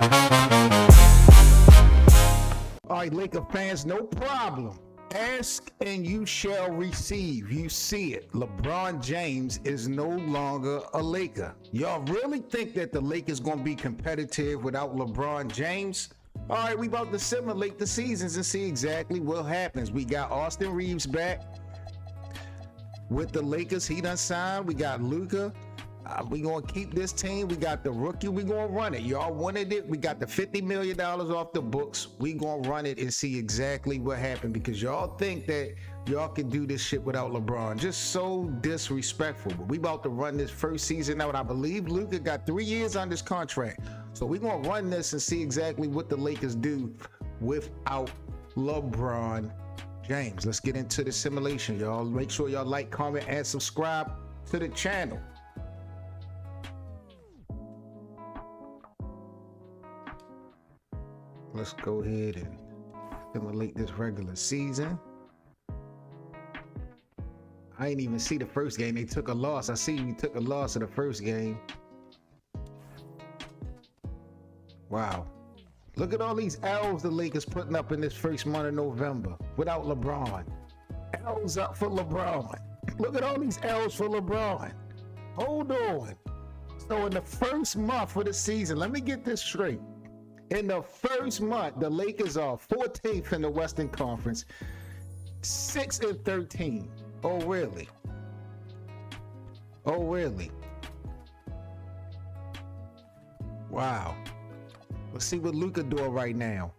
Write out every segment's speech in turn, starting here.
All right, Laker fans, no problem. Ask and you shall receive. You see it. LeBron James is no longer a Laker. Y'all really think that the Lakers going to be competitive without LeBron James? All right, we about to simulate the seasons and see exactly what happens. We got Austin Reeves back with the Lakers. He done signed. We got Luka. We gonna keep this team. We got the rookie. We gonna run it. Y'all wanted it. We got the $50 million off the books. We gonna run it and see exactly what happened, because y'all think that y'all can do this shit without LeBron. Just so disrespectful. But we about to run this first season out. I believe Luka got 3 years on this contract. So we gonna run this and see exactly what the Lakers do without LeBron James. Let's get into the simulation, y'all. Make sure y'all like, comment, and subscribe to the channel. Let's go ahead and simulate this regular season. I ain't even see the first game. They took a loss. I see you took a loss in the first game. Wow. Look at all these L's the Lakers putting up in this first month of November without LeBron. L's up for LeBron. Look at all these L's for LeBron. Hold on. So in the first month of the season, let me get this straight. In the first month, the Lakers are 14th in the Western Conference, 6-13. Oh, really? Oh, really? Wow. Let's see what Luka doing right now.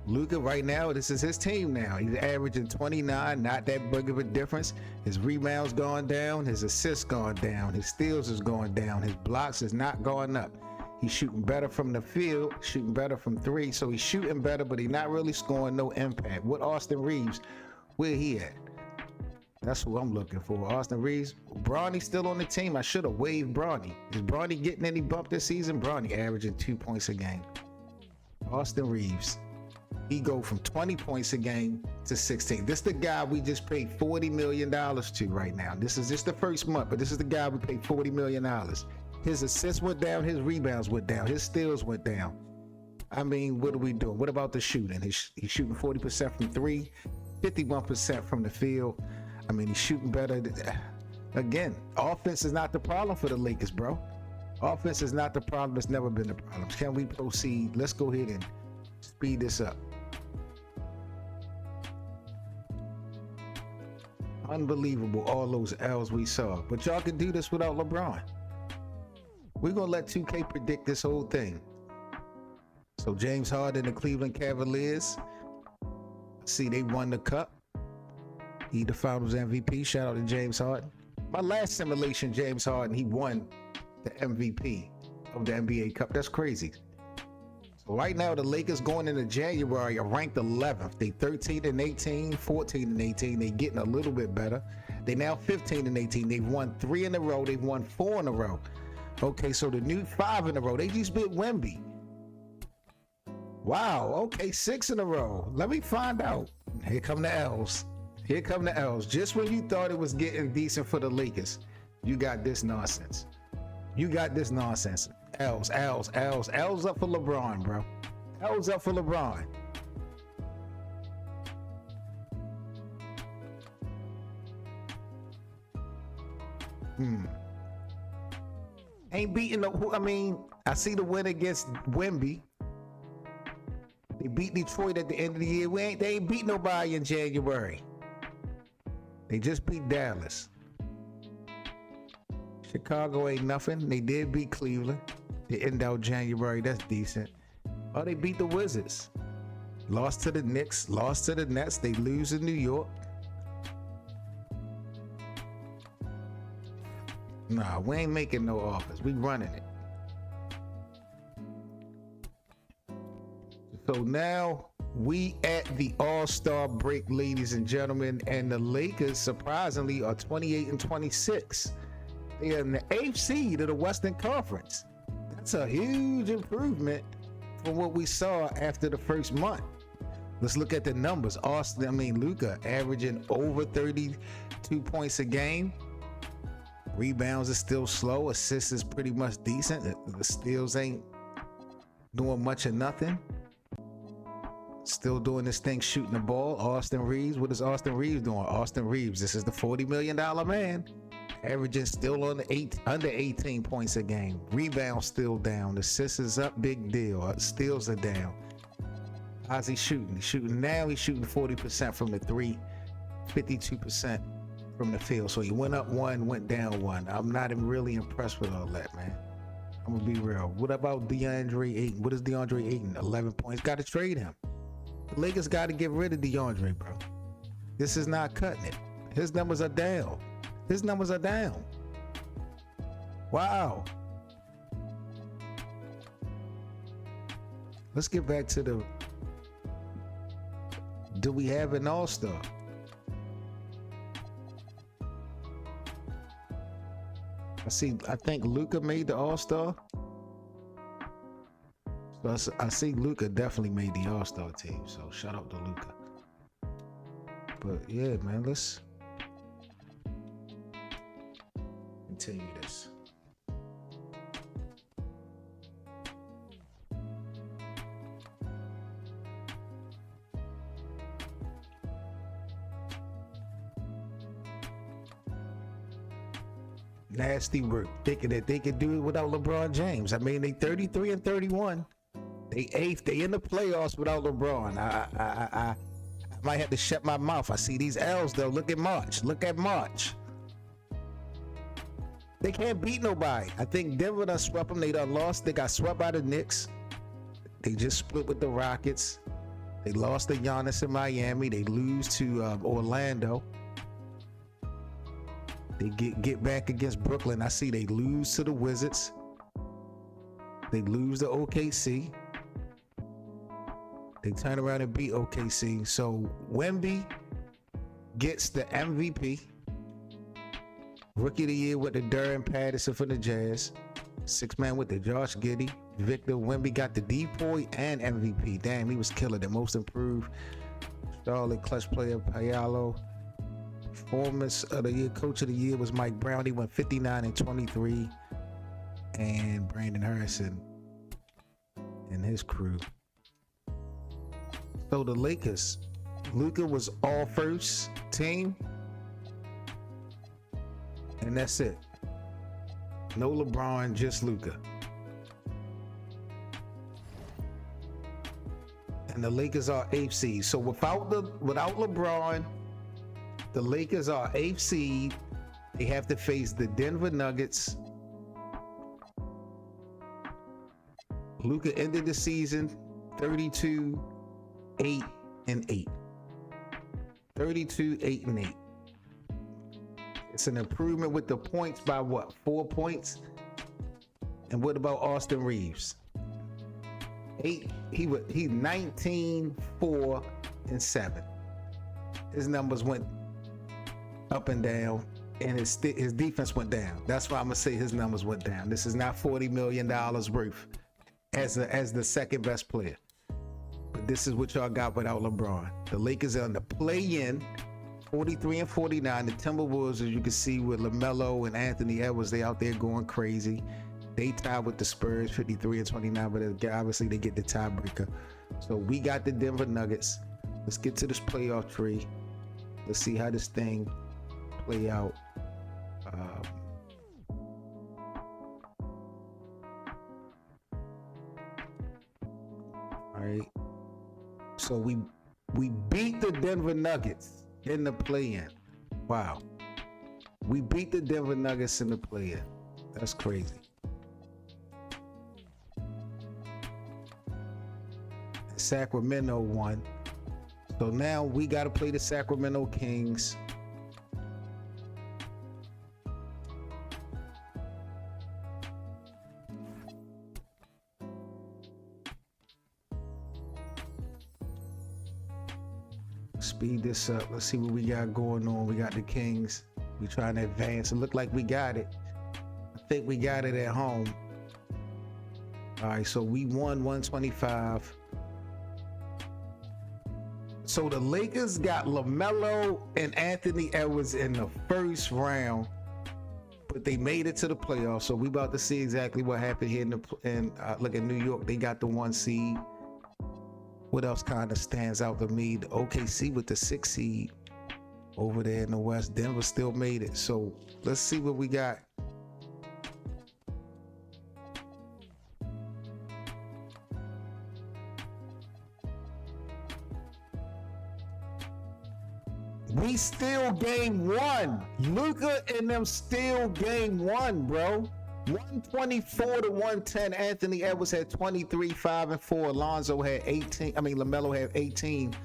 Luka right now, this is his team now. He's averaging 29, not that big of a difference. His rebounds going down, his assists going down, his steals is going down, his blocks is not going up. He's shooting better from the field, shooting better from three. So he's shooting better, but he's not really scoring no impact. With Austin Reeves, where he at? That's who I'm looking for. Austin Reeves. Bronny's still on the team. I should have waived Bronny. Is Bronny getting any bump this season? Bronny averaging 2 points a game. Austin Reeves. He go from 20 points a game to 16. This is the guy we just paid $40 million to right now. This is just the first month, but this is the guy we paid $40 million. His assists went down, his rebounds went down, his steals went down. I mean, what are we doing? What about the shooting? He's shooting 40% from three, 51% from the field. I mean, he's shooting better. Again, offense is not the problem for the Lakers, bro. Offense is not the problem. It's never been the problem. Can we proceed? Let's go ahead and speed this up. Unbelievable, all those L's we saw. But y'all can do this without LeBron. We're going to let 2K predict this whole thing. So James Harden, the Cleveland Cavaliers. See, they won the cup. He the finals MVP. Shout out to James Harden. My last simulation, James Harden, he won the MVP of the NBA Cup. That's crazy. So right now, the Lakers going into January are ranked 11th. They 13-18, 14-18. They getting a little bit better. They now 15-18. They've won 3 in a row. They've won 4 in a row. Okay, so the new 5 in a row. They just beat Wemby. Wow, okay, 6 in a row. Let me find out. Here come the L's. Here come the L's. Just when you thought it was getting decent for the Lakers, you got this nonsense. You got this nonsense. L's up for LeBron, bro. L's up for LeBron. Ain't beating no. I mean, I see the win against Wemby. They beat Detroit at the end of the year. They ain't beat nobody in January. They just beat Dallas. Chicago ain't nothing. They did beat Cleveland. They end out January. That's decent. Oh, they beat the Wizards. Lost to the Knicks. Lost to the Nets. They lose in New York. Nah, we ain't making no offers. We running it. So now we at the All-Star break, ladies and gentlemen, and the Lakers surprisingly are 28-26. They are in the 8th seed of the Western Conference. That's a huge improvement from what we saw after the first month. Let's look at the numbers. Luka averaging over 32 points a game. Rebounds is still slow. Assists is pretty much decent. The steals ain't doing much of nothing. Still doing this thing, shooting the ball. Austin Reeves. What is Austin Reeves doing? Austin Reeves, this is the $40 million man. Averaging still on the under 18 points a game. Rebounds still down. Assists is up, big deal. Steals are down. How's he shooting? He's shooting now. He's shooting 40% from the three, 52% from the field. So he went up one, went down one. I'm not really impressed with all that, man. I'm gonna be real. What about DeAndre Ayton? What is DeAndre Ayton? 11 points. Got to trade him. The Lakers got to get rid of DeAndre, bro. This is not cutting it. His numbers are down. His numbers are down. Wow. Let's get back to the. Do we have an all-star? I think Luka made the all-star. So I see Luka definitely made the all-star team. So shout out to Luka. But yeah, man, let's continue this. Nasty work, thinking that they could do it without LeBron James. I mean, they 33 and 31. They eighth. They in the playoffs without LeBron. I might have to shut my mouth. I see these L's though. Look at March. Look at March. They can't beat nobody. I think Denver done swept them. They done lost. They got swept by the Knicks. They just split with the Rockets. They lost to Giannis in Miami. They lose to Orlando. They get back against Brooklyn. I see they lose to the Wizards. They lose to OKC. They turn around and beat OKC. So Wemby gets the MVP. Rookie of the Year with the Duran Patterson for the Jazz. Sixth man with the Josh Giddey. Victor Wemby got the DPOY and MVP. Damn, he was killer. The most improved Charlotte clutch player, Paolo. Performance of the year, coach of the year was Mike Brown. He went 59 and 23. And Brandon Harrison and his crew. So the Lakers, Luka was all first team. And that's it. No LeBron, just Luka. And the Lakers are 8th seed. So without LeBron, the Lakers are 8th seed. They have to face the Denver Nuggets. Luka ended the season 32, 8 and 8. 32, 8 and 8. It's an improvement with the points by what? 4 points? And what about Austin Reeves? 8. He 19, 4 and 7. His numbers went up and down, and his defense went down. That's why I'm gonna say his numbers went down. This is not $40 million worth as the second best player. But this is what y'all got without LeBron. The Lakers are on the play-in, 43 and 49. The Timberwolves, as you can see, with LaMelo and Anthony Edwards, they out there going crazy. They tied with the Spurs, 53 and 29, but obviously they get the tiebreaker. So we got the Denver Nuggets. Let's get to this playoff tree. Let's see how this thing play out. All right. So we beat the Denver Nuggets in the play-in. Wow. We beat the Denver Nuggets in the play-in. That's crazy. Sacramento won. So now we got to play the Sacramento Kings. Speed this up. Let's see what we got going on. We got the Kings. We trying to advance. It looked like we got it. I think we got it at home. All right, so we won 125. So the Lakers got LaMelo and Anthony Edwards in the first round, but they made it to the playoffs. So we about to see exactly what happened here look at New York. They got the 1 seed. What else kind of stands out to me? The OKC with the 6 seed over there in the West. Denver still made it. So let's see what we got. We still game 1. Luka and them still game 1, bro. 124 to 110. Anthony Edwards had 23, 5 and 4. Alonzo had 18. LaMelo had 18,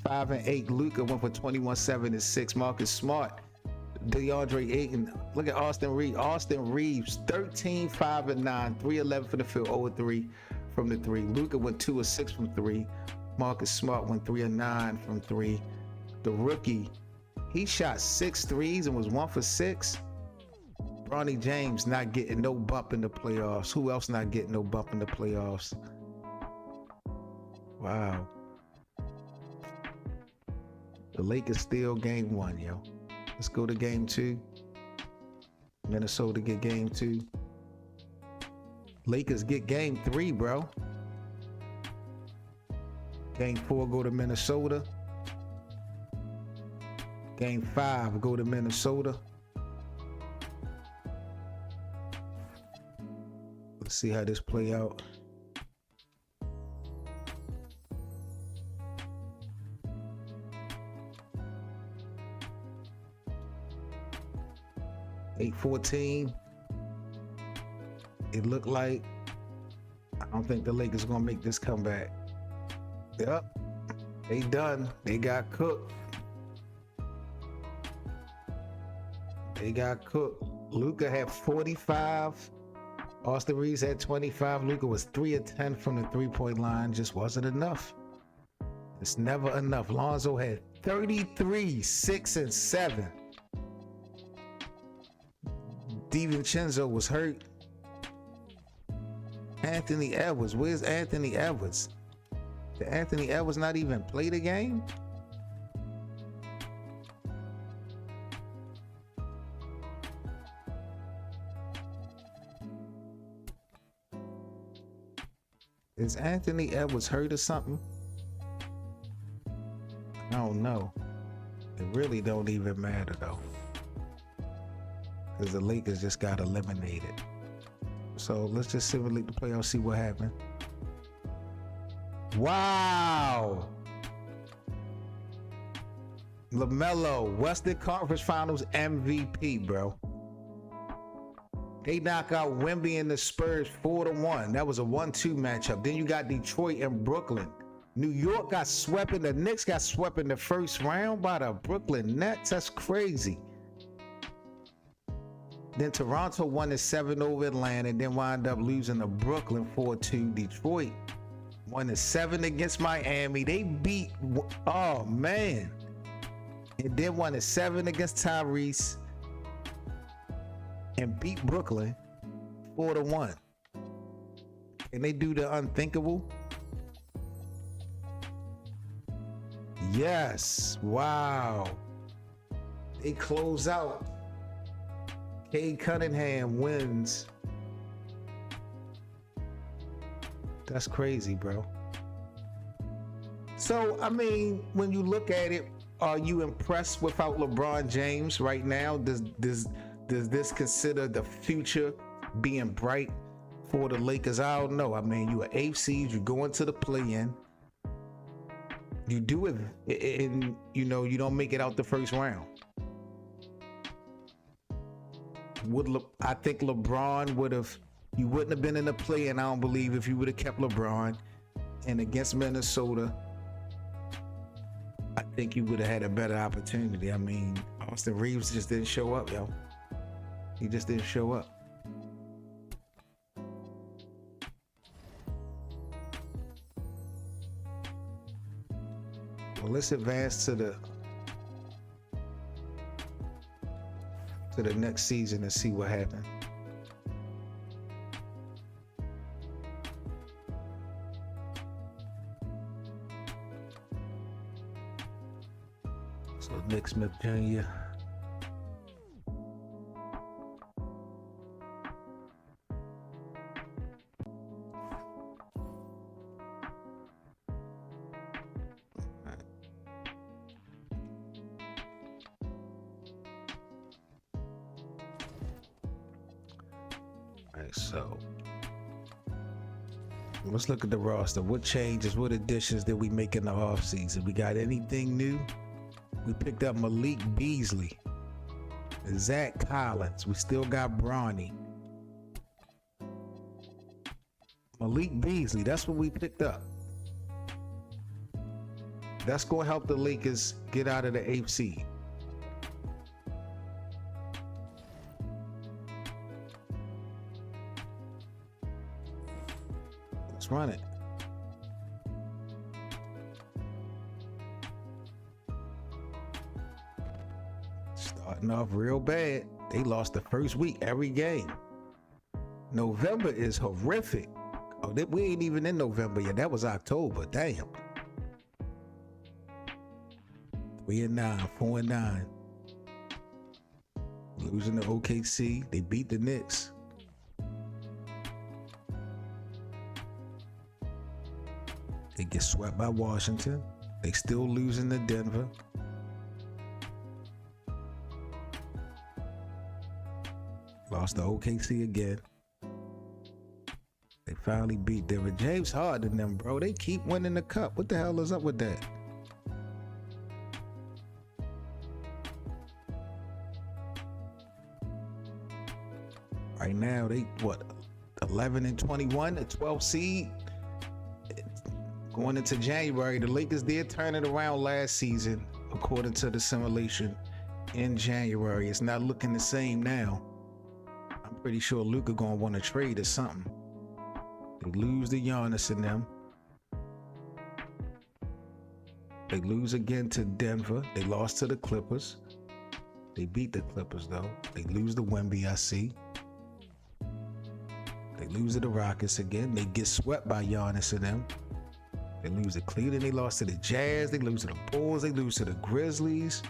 5 and 8. Luka went for 21, 7 and 6. Marcus Smart, DeAndre Ayton. Look at Austin Reeves. Austin Reeves, 13, 5 and 9. 3-11 for the field, 0 3 from the 3. Luka went 2 of 6 from 3. Marcus Smart went 3 of 9 from 3. The rookie, he shot 6 threes and was 1 for 6. Bronny James not getting no bump in the playoffs. Who else not getting no bump in the playoffs? Wow. The Lakers still game 1, yo. Let's go to game 2. Minnesota get game 2. Lakers get game 3, bro. Game 4 go to Minnesota. Game 5 go to Minnesota. Let's see how this play out. (8-14). It looked like, I don't think the Lakers gonna make this comeback. Yep, they done. They got cooked. They got cooked. Luka had 45. Austin Reeves had 25. Luka was 3 of 10 from the 3-point line. Just wasn't enough. It's never enough. Lonzo had 33, 6 and 7. DiVincenzo was hurt. Anthony Edwards. Where's Anthony Edwards? Did Anthony Edwards not even play the game? Is Anthony Edwards hurt or something? I don't know. It really don't even matter though, because the Lakers just got eliminated. So let's just simulate the playoffs, see what happened. Wow! LaMelo, Western Conference Finals MVP, bro. They knock out Wemby and the Spurs 4-1. That was a 1-2 matchup. Then you got Detroit and Brooklyn. New York got swept in the Knicks got swept in the first round by the Brooklyn Nets. That's crazy. Then Toronto won the 7 over Atlanta and then wound up losing to Brooklyn 4-2. Detroit won the 7 against Miami. They beat, oh man. And then won the 7 against Tyrese and beat Brooklyn 4-1. Can they do the unthinkable? Yes. Wow. They close out. Cade Cunningham wins. That's crazy, bro. So, I mean, when you look at it, are you impressed without LeBron James right now? Does this consider the future being bright for the Lakers? I don't know. I mean, you are 8th seed, you go into the play-in. You do it, and you know you don't make it out the first round. I think LeBron would have. You wouldn't have been in the play-in, I don't believe, if you would have kept LeBron. And against Minnesota, I think you would have had a better opportunity. I mean, Austin Reeves just didn't show up, yo. He just didn't show up. Well, let's advance to the next season and see what happened. So Nick Smith Jr. right, so let's look at the roster. What changes, what additions did we make in the offseason? We got anything new? We picked up Malik Beasley, Zach Collins. We still got Bronny. Malik Beasley, that's what we picked up. That's going to help the Lakers get out of the 8th seed. Let's run it. Starting off real bad. They lost the first week every game. November is horrific. Oh, we ain't even in November yet. That was October. Damn. 3-9, 4-9. Losing to OKC. They beat the Knicks. They get swept by Washington. They still losing to Denver. Lost to OKC again. They finally beat Denver. James Harden them, bro. They keep winning the cup. What the hell is up with that? Right now, they, 11-21, the 12th seed. Going into January, the Lakers did turn it around last season, according to the simulation in January. It's not looking the same now. I'm pretty sure Luka gonna want to trade or something. They lose to Giannis and them. They lose again to Denver. They lost to the Clippers. They beat the Clippers though. They lose to Wemby, I see. They lose to the Rockets again. They get swept by Giannis and them. They lose to Cleveland. They lost to the Jazz. They lose to the Bulls. They lose to the Grizzlies.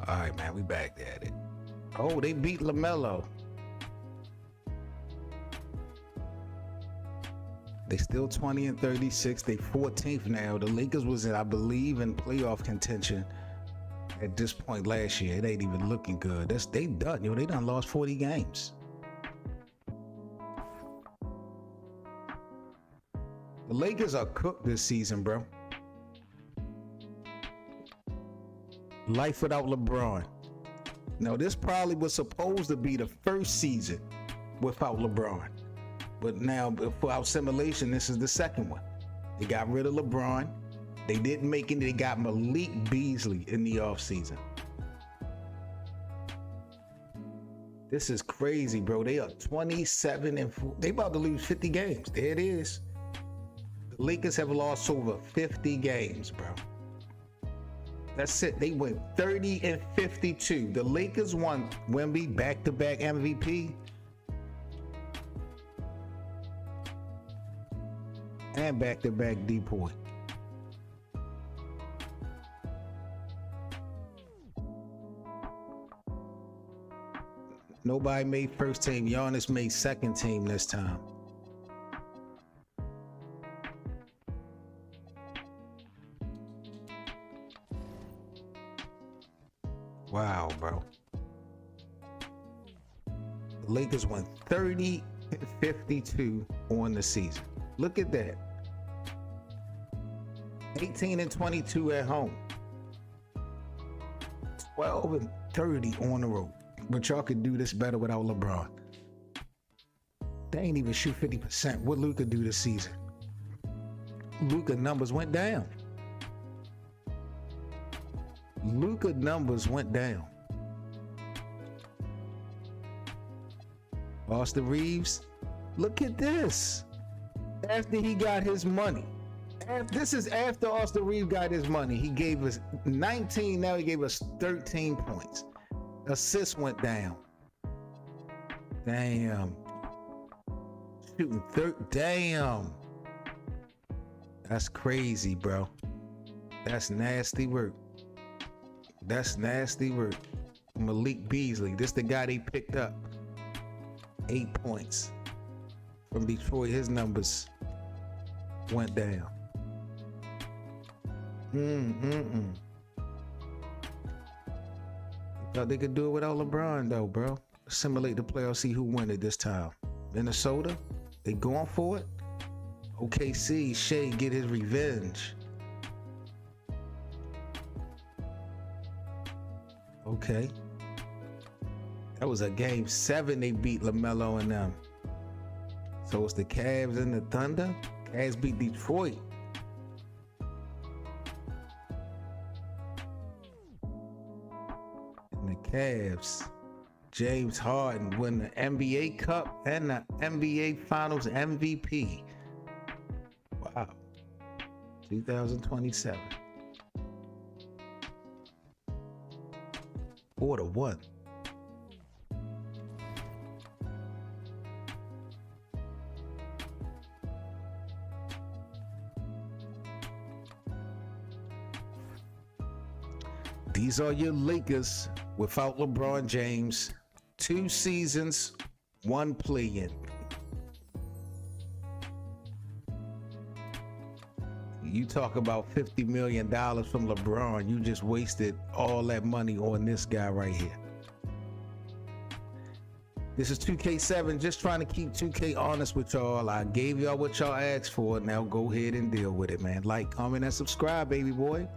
All right, man, we back at it. Oh, they beat LaMelo. They still 20-36. They 14th now. The Lakers was in, I believe, in playoff contention at this point last year. It ain't even looking good. They done. They done lost 40 games. The Lakers are cooked this season, bro. Life without LeBron. Now, this probably was supposed to be the first season without LeBron. But now, for our simulation, this is the second one. They got rid of LeBron. They didn't make it. They got Malik Beasley in the offseason. This is crazy, bro. They are 27-4. They about to lose 50 games. There it is. The Lakers have lost over 50 games, bro. That's it. They went 30-52. The Lakers won Wemby back-to-back MVP. And back-to-back DPOY. Nobody made first team. Giannis made second team this time. Wow, bro. The Lakers went 30-52 on the season. Look at that. 18-22 at home. 12-30 on the road. But y'all could do this better without LeBron. They ain't even shoot 50%. What Luka do this season? Luka numbers went down. Luka numbers went down. Austin Reeves, look at this. After he got his money. This is after Austin Reeves got his money. He gave us 19, now he gave us 13 points. Assists went down. Damn. Shooting damn. That's crazy, bro. That's nasty work. That's nasty work. Malik Beasley, this the guy they picked up. 8 points from Detroit. His numbers went down. Thought they could do it without LeBron though, bro. Simulate the playoffs, see who win it this time. Minnesota, they going for it. OKC, Shea get his revenge. Okay. That was a game 7 they beat LaMelo and them. So it's the Cavs and the Thunder. Cavs beat Detroit. And the Cavs, James Harden win the NBA Cup and the NBA Finals MVP. Wow. 2027. 4-1. These are your Lakers without LeBron James. 2 seasons, 1 play-in. You talk about $50 million from LeBron. You just wasted all that money on this guy right here. This is 2K7, just trying to keep 2K honest with y'all. I gave y'all what y'all asked for. Now go ahead and deal with it, man. Like, comment, and subscribe, baby boy.